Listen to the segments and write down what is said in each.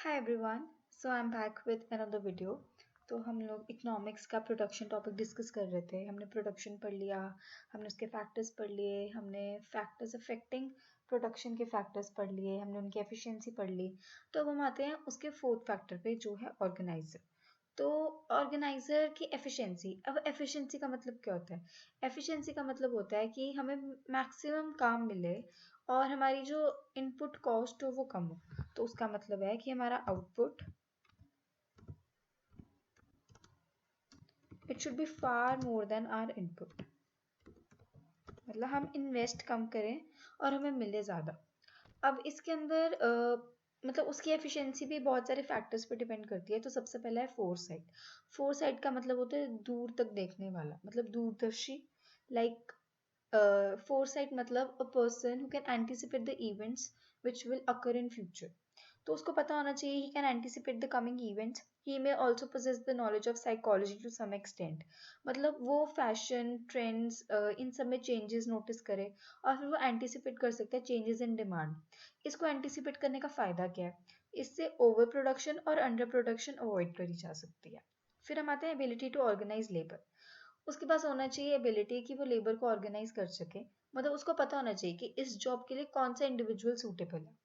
Hi everyone, so I am back with another video. तो हम लोग इकोनॉमिक्स का प्रोडक्शन टॉपिक डिस्कस कर रहे थे। हमने प्रोडक्शन पढ़ लिया, हमने उसके फैक्टर्स पढ़ लिए, हमने फैक्टर्स अफेक्टिंग प्रोडक्शन के फैक्टर्स पढ़ लिए, हमने उनकी एफिशिएंसी पढ़ ली। तो अब हम आते हैं उसके फोर्थ फैक्टर पे जो है ऑर्गेनाइजर। तो ऑर्गेनाइजर की एफिशिएंसी, अब एफिशिएंसी का मतलब क्या होता है? एफिशिएंसी का मतलब होता है कि हमें मैक्सिमम काम मिले और हमारी जो इनपुट कॉस्ट हो वो कम हो। तो उसका मतलब है कि हमारा output it should be far more than our input. मतलब हम इन्वेस्ट कम करें और हमें मिले ज़्यादा। अब इसके अंदर मतलब उसकी एफिशिएंसी भी बहुत सारे फैक्टर्स पे डिपेंड करती है। तो सबसे पहला है फोरसाइट। फोरसाइट का मतलब होता है दूर तक देखने वाला, मतलब दूरदर्शी। लाइक foresight मतलब a person who can anticipate the events which will occur in future। तो उसको पता होना चाहिए he can anticipate the coming events। he may also possess the knowledge of psychology to some extent। मतलब वो fashion trends in सब में changes notice करे और फिर वो एंटिसिपेट कर सकता है चेंजेस इन डिमांड। इसको एंटिसिपेट करने का फ़ायदा क्या है? इससे ओवर प्रोडक्शन और अंडर प्रोडक्शन अवॉइड करी जा सकती है। फिर हम आते हैं एबिलिटी टू ऑर्गेनाइज लेबर। उसके पास होना चाहिए एबिलिटी कि वो लेबर को ऑर्गेनाइज कर सके। मतलब उसको पता होना चाहिए कि इस जॉब के लिए कौन सा इंडिविजुअल सूटेबल है।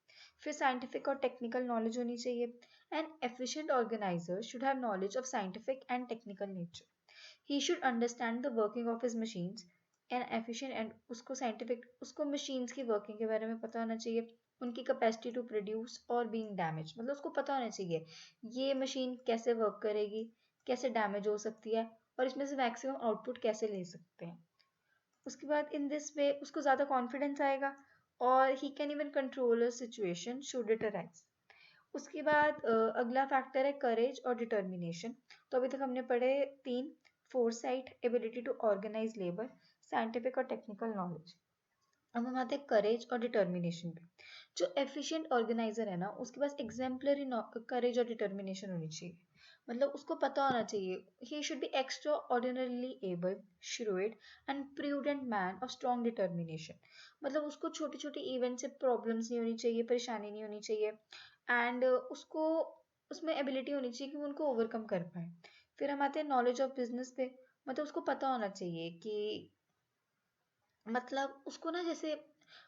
फिर साइंटिफिक और टेक्निकल नॉलेज होनी चाहिए। N efficient organiser should have knowledge of scientific and technical nature. He should understand the working of his machines. N efficient and उसको साइंटिफिक उसको मशीन्स की वर्किंग के बारे में पता होना चाहिए। उनकी कैपेसिटी टू प्रोड्यूस और बीइंग डैमेज, मतलब उसको पता होना चाहिए ये मशीन कैसे वर्क करेगी, कैसे डैमेज हो सकती है और इसमें से मैक्सिमम आउटपुट कैसे ले सकते हैं। उसके बाद इन दिस वे उसको ज़्यादा कॉन्फिडेंस आएगा और he can even control a situation should it arise. उसके बाद अगला फैक्टर है करेज और डिटर्मिनेशन। तो अभी तक हमने पढ़े तीन: foresight, ability to organise labour, scientific और टेक्निकल नॉलेज। अब हम आते हैं करेज और डिटर्मिनेशन पे। जो एफिशिएंट ऑर्गेनाइजर है ना, उसके पास एग्जाम्पलरी करेज और डिटर्मिनेशन होनी चाहिए। मतलब उसको पता होना चाहिए he should be extra ordinarily able, shrewd and prudent man of strong determination. मतलब उसको छोटी छोटी इवेंट से प्रॉब्लम्स नहीं होनी चाहिए, परेशानी नहीं होनी चाहिए। एंड उसको उसमें एबिलिटी होनी चाहिए कि वो उनको ओवरकम कर पाए। फिर हम आते हैं नॉलेज ऑफ बिजनेस पे। मतलब उसको पता होना चाहिए कि मतलब उसको ना, जैसे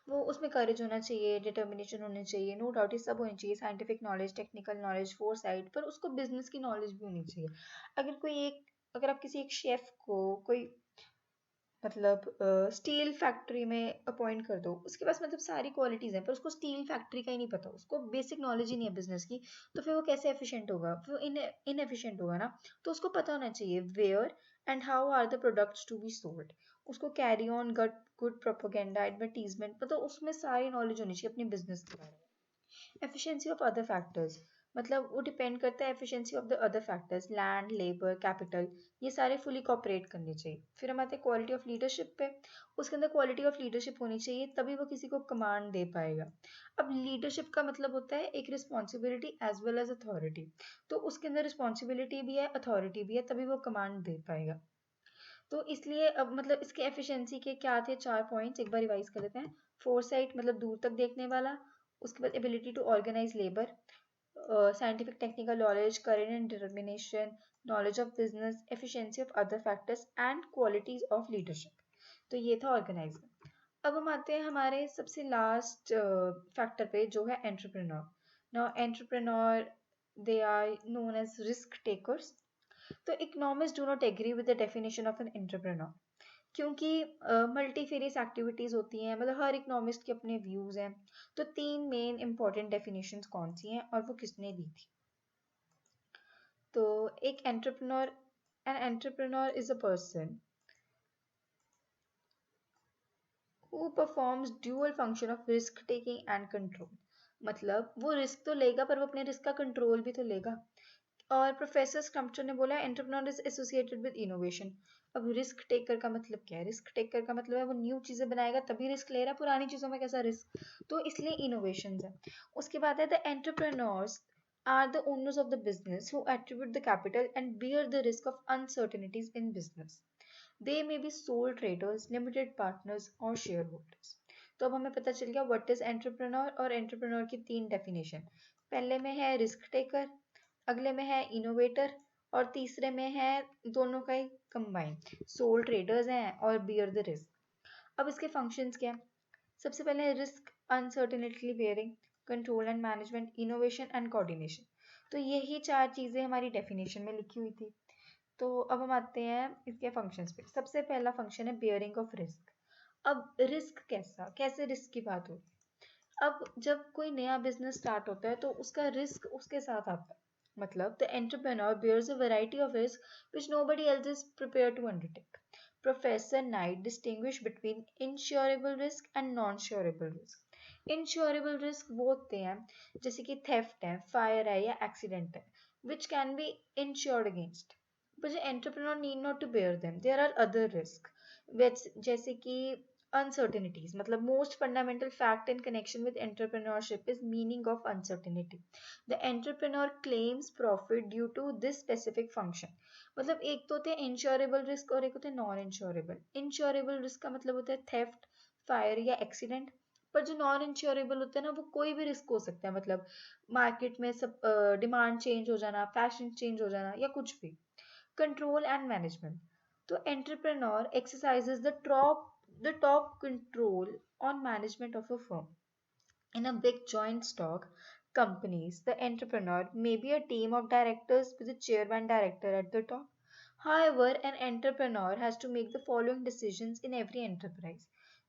वो उसमें करेज होना चाहिए, डिटर्मिनेशन होनी चाहिए, नो डाउट ये सब होनी चाहिए, scientific knowledge, technical knowledge, foresight, पर उसको बिजनेस की नॉलेज भी होनी चाहिए। अगर कोई एक अगर आप किसी एक शेफ को कोई मतलब स्टील फैक्ट्री में अपॉइंट कर दो, उसके पास मतलब सारी क्वालिटीज़ हैं पर उसको स्टील फैक्ट्री का ही नहीं पता, उसको बेसिक नॉलेज ही नहीं है बिजनेस की। तो फिर वो कैसे एफिशिएंट होगा? फिर वो इनएफिशिएंट होगा ना। तो उसको पता होना चाहिए where and how are the products to be sold. उसको carry on got good propaganda advertisement, मतलब उसमें सारी नॉलेज होनी चाहिए अपनी बिजनेस के बारे में। एफिशिएंसी ऑफ अदर फैक्टर्स, मतलब वो डिपेंड करता है efficiency of the other factors, land, labour, capital, ये सारे फुली कॉपरेट करने चाहिए। फिर हम आते हैं क्वालिटी ऑफ लीडरशिप पे। उसके अंदर क्वालिटी ऑफ लीडरशिप होनी चाहिए, तभी वो किसी को कमांड दे पाएगा। अब लीडरशिप का मतलब होता है एक responsibility as well as authority. तो उसके अंदर रिस्पॉन्सिबिलिटी भी है, अथॉरिटी भी है, तभी वो कमांड दे पाएगा। तो इसलिए अब मतलब इसके एफिशिएंसी के क्या थे? चार पॉइंट्स एक बार रिवाइज कर लेते हैं। फोरसाइट मतलब दूर तक देखने वाला। उसके बाद ability to organise labour, scientific technical knowledge, current and determination, knowledge of business, efficiency of other factors and qualities of leadership. तो ये था ऑर्गेनाइजर। अब हम आते हैं हमारे सबसे लास्ट फैक्टर पे जो है entrepreneur. Now entrepreneur, they are known as risk takers. तो economist do not agree with the definition of an entrepreneur, क्योंकि मल्टीफेरियस एक्टिविटीज होती हैं, मतलब हर इकोनॉमिस्ट के अपने व्यूज हैं। तो तीन मेन इंपॉर्टेंट डेफिनेशंस कौन सी हैं और वो किसने दी थी? तो एक entrepreneur, an entrepreneur is a person who performs dual function of risk taking and control. मतलब वो रिस्क तो लेगा पर वो अपने रिस्क का कंट्रोल भी तो लेगा। और प्रोफेसर स्क्रम्पटन ने बोला entrepreneur is associated with innovation. अब रिस्क टेकर का मतलब क्या है? रिस्क टेकर का मतलब है वो न्यू चीजें बनाएगा तभी रिस्क ले रहा है, पुरानी चीजों में कैसा रिस्क? तो इसलिए इनोवेशन है। उसके बाद है the entrepreneurs are the owners of the business who attribute the capital and bear the risk of uncertainties in business. They may be sole traders, limited partners और shareholders। तो अब हमें पता चल गया व्हाट इज एंटरप्रेन्योर और entrepreneur की तीन डेफिनेशन। पहले में है रिस्क टेकर, अगले में है इनोवेटर, और तीसरे में है दोनों का ही कंबाइन, सोल ट्रेडर्स हैं और बियर द रिस्क। अब इसके फंक्शंस क्या हैं? सबसे पहले risk uncertainty bearing, control and management, innovation and coordination. तो यही चार चीजें हमारी डेफिनेशन में लिखी हुई थी। तो अब हम आते हैं इसके फंक्शंस पे। सबसे पहला फंक्शन है बियरिंग ऑफ रिस्क। अब रिस्क कैसे रिस्क की बात होगी? अब जब कोई नया बिजनेस स्टार्ट होता है तो उसका रिस्क उसके साथ आता है। मतलब the entrepreneur bears a variety of risks which nobody else is prepared to undertake. Professor Knight distinguished between insurable risk and non-surable risk. Insurable risk वो होते हैं जैसे कि थेफ्ट है, फायर है या एक्सीडेंट है, which can be insured against. But the entrepreneur need not to bear them. There are other risks, which जैसे कि uncertainties, मतलब most fundamental fact in connection with entrepreneurship is meaning of uncertainty. The entrepreneur claims profit due to this specific function. मतलब एक तो होते हैं insurable risk और एक होते हैं non insurable. Insurable risk का मतलब होता है theft, fire या accident. पर जो नॉन इंश्योरेबल होता है ना, वो कोई भी रिस्क हो सकता है। मतलब मार्केट में सब डिमांड चेंज हो जाना, फैशन चेंज हो जाना या कुछ भी। Control and management. So entrepreneur exercises the top control on management of a firm. In a big joint stock companies, the entrepreneur may be a team of directors with a chairman director at the top. However, an entrepreneur has to make the following decisions in every enterprise.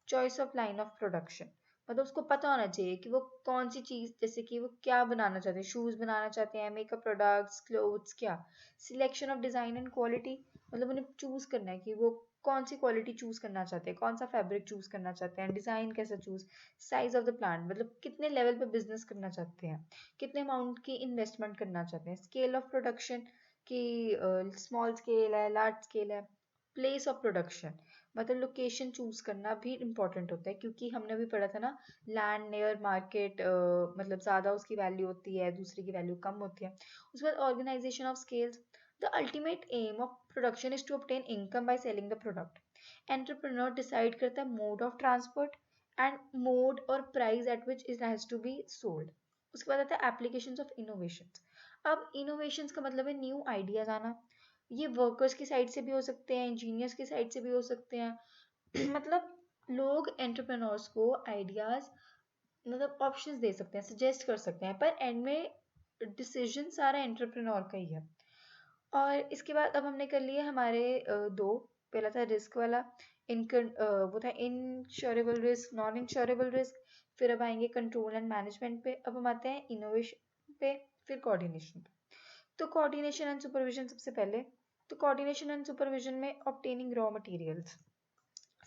Choice of line of production. मतलब उसको पता होना चाहिए कि वो कौन सी चीज, जैसे कि वो क्या बनाना चाहते हैं, शूज बनाना चाहते हैं, मेकअप प्रोडक्ट्स, क्लोथ्स, क्या। Selection of design and quality, मतलब उन्हें चूज करना है कि वो कौन सी क्वालिटी चूज करना चाहते हैं, कौन सा फैब्रिक चूज करना चाहते हैं, डिजाइन कैसा choose. Size of the plant, मतलब कितने लेवल पे बिजनेस करना चाहते हैं, कितने अमाउंट की इन्वेस्टमेंट करना चाहते हैं। स्केल ऑफ प्रोडक्शन की स्मॉल स्केल है, लार्ज स्केल है। प्लेस ऑफ प्रोडक्शन, मतलब लोकेशन चूज करना भी इम्पोर्टेंट होता है, क्योंकि हमने भी पढ़ा था ना, लैंड नियर मार्केट, मतलब ज़्यादा उसकी वैल्यू होती है, दूसरी की वैल्यू कम होती है। उसके बाद organisation of scales. The ultimate aim of production is to obtain income by selling the product. Entrepreneur decide करता है mode of transport and mode और price at which it has to be sold. उसके बाद आता है applications of innovations. अब innovations का मतलब है न्यू आइडियाज आना। ये वर्कर्स की साइड से भी हो सकते हैं, इंजीनियर्स की साइड से भी हो सकते हैं। मतलब लोग एंटरप्रेन्योर्स को आइडियाज, मतलब ऑप्शंस दे सकते हैं, सजेस्ट कर सकते हैं, पर एंड में डिसीजन सारा एंटरप्रेन्योर का ही है। और इसके बाद अब हमने कर लिए हमारे दो। पहला था रिस्क वाला, वो था insurable risk, non insurable risk. फिर अब आएंगे कंट्रोल एंड मैनेजमेंट पे। अब हम आते हैं इनोवेशन पे, फिर कोऑर्डिनेशन पे। तो कोऑर्डिनेशन एंड सुपरविजन सबसे पहले। तो कोऑर्डिनेशन एंड सुपरविजन में obtaining raw materials,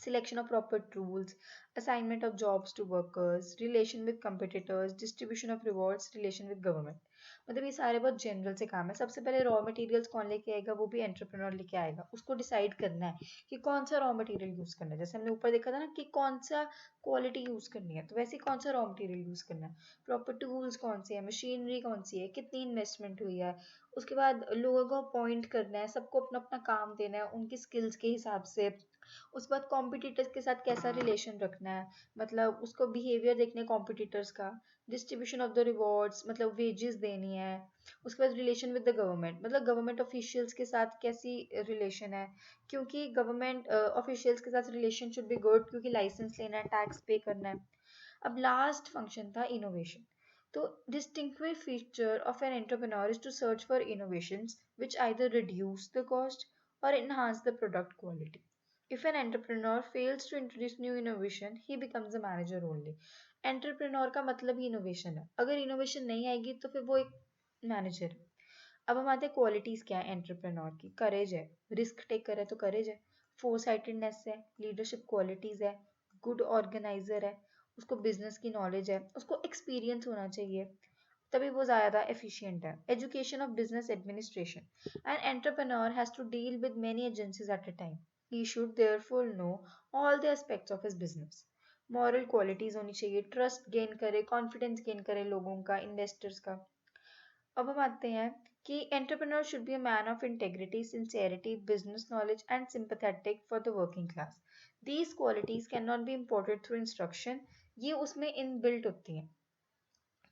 selection of proper tools, assignment of jobs to workers, relation with competitors, distribution of rewards, relation with government। मतलब ये सारे बहुत जनरल से काम है। सबसे पहले रॉ मटेरियल्स कौन लेके आएगा? वो भी एंटरप्रेन्योर लेके आएगा। उसको डिसाइड करना है कि कौन सा रॉ मटेरियल यूज करना है। जैसे हमने ऊपर देखा था ना कि कौन सा क्वालिटी यूज करनी है, तो वैसे कौन सा रॉ मटेरियल यूज करना है। प्रॉपर टूल्स कौन सी है, मशीनरी कौन सी है, कितनी इन्वेस्टमेंट हुई है। उसके बाद लोगों को अपॉइंट करना है, सबको अपना अपना काम देना है उनकी स्किल्स के हिसाब से। उसके बाद कॉम्पिटिटर्स के साथ कैसा रिलेशन रखना है, मतलब उसको बिहेवियर देखना है कॉम्पिटिटर्स का। डिस्ट्रीब्यूशन ऑफ द रिवॉर्ड्स, मतलब वेजेस देनी है। उसके बाद रिलेशन विद द गवर्नमेंट, मतलब गवर्नमेंट ऑफिशियल्स के साथ कैसी रिलेशन है, क्योंकि गवर्नमेंट ऑफिशियल्स के साथ रिलेशन शुड बी गुड, क्योंकि लाइसेंस लेना है, टैक्स पे करना है। अब लास्ट फंक्शन था इनोवेशन। तो distinctive feature of an entrepreneur is to search for innovations which either reduce the cost or enhance the product quality. If an entrepreneur fails to introduce new innovation, he becomes a manager only. Entrepreneur का मतलब ही innovation है। अगर innovation नहीं आएगी तो फिर वो एक मैनेजर है। अब हम आते हैं क्वालिटीज क्या है एंटरप्रेन्योर की। करेज है, रिस्क टेकर है तो करेज है। फोरसाइटेडनेस है, लीडरशिप क्वालिटीज है, गुड ऑर्गेनाइजर है, उसको बिजनेस की नॉलेज है, उसको एक्सपीरियंस होना चाहिए, तभी वो ज़्यादा एफिशिएंट है। Education of business administration. An entrepreneur has to deal with many agencies at a time. He should therefore know all the aspects of his business. Moral qualities होनी चाहिए, ट्रस्ट गेन करे, confidence gain करे लोगों का, investors का। अब हम आते हैं कि entrepreneur should be a man of integrity, sincerity, business knowledge and sympathetic for the working class. These qualities can not be imported through instruction, ये उसमें इनबिल्ट होती हैं।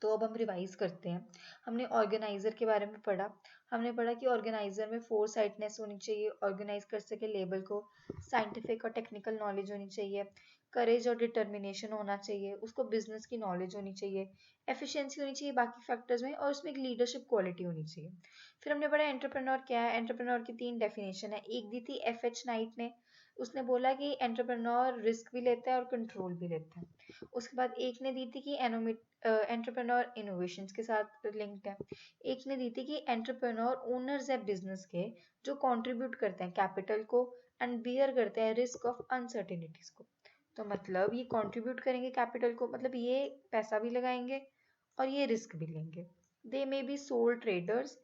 तो अब हम रिवाइज करते हैं। हमने ऑर्गेनाइजर के बारे में पढ़ा। हमने पढ़ा कि ऑर्गेनाइजर में फोर साइटनेस होनी चाहिए, ऑर्गेनाइज कर सके लेबल को, साइंटिफिक और टेक्निकल नॉलेज होनी चाहिए, करेज और डिटर्मिनेशन होना चाहिए, उसको बिजनेस की नॉलेज होनी चाहिए, एफिशिएंसी होनी चाहिए बाकी फैक्टर्स में, और उसमें एक लीडरशिप क्वालिटी होनी चाहिए। फिर हमने पढ़ा एंटरप्रेन्योर क्या है। एंटरप्रेन्योर की तीन डेफिनेशन है। एक दी थी एफ एच नाइट ने। उसने बोला कि एंटरप्रेन्योर रिस्क भी लेता है और कंट्रोल भी लेता है। उसके बाद एक ने दी थी कि एंटरप्रेन्योर इनोवेशन के साथ लिंक्ड है। एक ने दी थी कि एंटरप्रेन्योर ओनर्स है बिजनेस के, जो कंट्रीब्यूट करते हैं कैपिटल को एंड बियर करते हैं रिस्क ऑफ अनसर्टेनिटीज को। तो मतलब ये कंट्रीब्यूट करेंगे कैपिटल को, मतलब ये पैसा भी लगाएंगे और ये रिस्क भी लेंगे। They may be sole traders,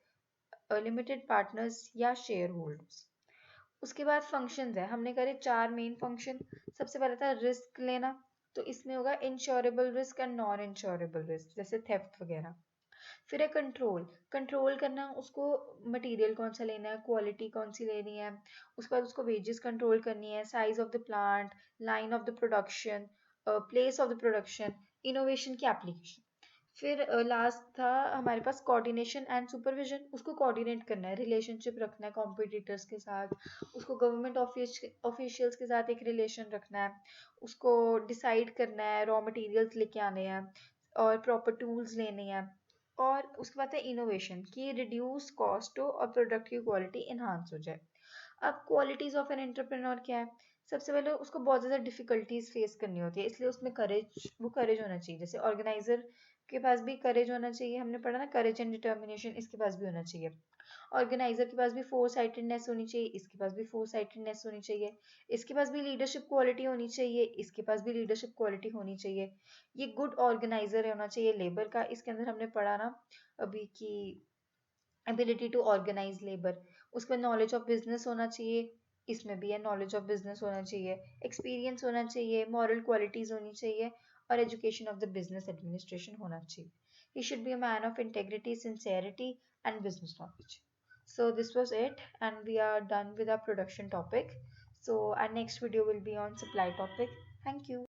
limited partners या शेयर होल्डर्स। उसके बाद फंक्शंस है। हमने करे चार मेन फंक्शन। सबसे पहला था रिस्क लेना। तो इसमें होगा insurable risk and non insurable risk, जैसे थेफ्ट वगैरह। फिर है कंट्रोल। कंट्रोल करना, उसको मटेरियल कौन सा लेना है, क्वालिटी कौन सी लेनी है। उसके बाद उसको वेजेस कंट्रोल करनी है, size of the plant, line of the production, place of the production, innovation की एप्लीकेशन। फिर लास्ट था हमारे पास कोऑर्डिनेशन एंड सुपरविजन। उसको कोऑर्डिनेट करना है, रिलेशनशिप रखना है कॉम्पिटिटर्स के साथ, उसको गवर्नमेंट ऑफिशियल्स के साथ एक रिलेशन रखना है, उसको डिसाइड करना है रॉ मटेरियल्स लेके आने हैं और प्रॉपर टूल्स लेने हैं। और उसके बाद है इनोवेशन, कि रिड्यूस कॉस्ट हो और प्रोडक्ट की क्वालिटी इन्हांस हो जाए। अब क्वालिटीज ऑफ एन एंटरप्रेन्योर क्या है। सबसे पहले उसको बहुत ज़्यादा डिफिकल्टीज फेस करनी होती है, इसलिए उसमें करेज होना चाहिए। जैसे ऑर्गेनाइजर के पास भी करेज होना चाहिए, हमने पढ़ा ना, करेज एंड डिटर्मिनेशन इसके पास भी होना चाहिए। ऑर्गेनाइजर के पास भी फोर साइटेडनेस होनी चाहिए, इसके पास भी फोर साइटेडनेस होनी चाहिए। इसके पास भी लीडरशिप क्वालिटी होनी चाहिए, इसके पास भी लीडरशिप क्वालिटी होनी चाहिए। ये गुड ऑर्गेनाइजर होना चाहिए लेबर का। इसके अंदर हमने पढ़ा ना अभी की एबिलिटी टू ऑर्गेनाइज लेबर। उसमें नॉलेज ऑफ बिजनेस होना चाहिए, इसमें भी है नॉलेज ऑफ बिजनेस होना चाहिए, एक्सपीरियंस होना चाहिए, मॉरल क्वालिटीज होनी चाहिए, और education of the business administration होना चाहिए। He should be a man of integrity, sincerity and business knowledge. So this was it, and we are done with our production topic. So our next video will be on supply topic. Thank you.